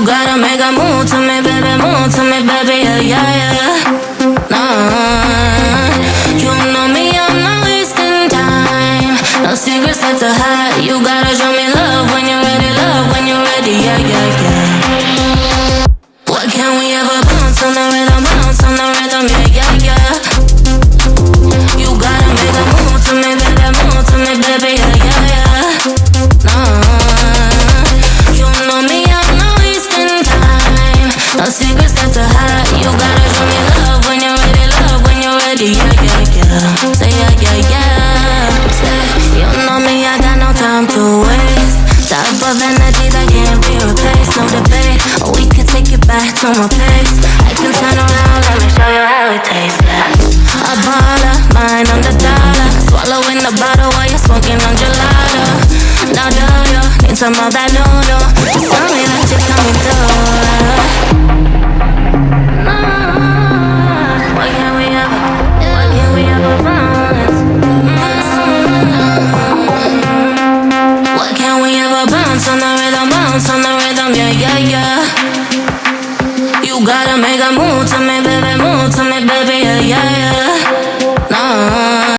gotta make a move to me, baby, yeah, yeah, yeah. Nah, you know me, I'm not wasting time. No secrets left to hide. You gotta show me love when you're ready, yeah, yeah, yeah. What can we ever bounce on the rhythm, yeah, yeah, yeah. You gotta make a move to me, baby, yeah, yeah, yeah. Nah, you know me, I'm not wasting time. No secrets left to hide. You gotta show me love when you're ready, yeah, yeah, yeah. Say yeah, yeah, yeah. Say, you know me, I got no time to waste. Type of energy that can't be replaced, no debate. We could take it back to my place. I can turn around, let me show you how it tastes, yeah. A baller, mine on the dollar. Swallowing the bottle while you're smoking on gelato. Now do you need some of that noodle? Just tell me that you're coming through. Why can't we ever bounce? Why can't we ever bounce on the rhythm, yeah, yeah, yeah. You gotta make a move to me, baby, yeah, yeah, yeah.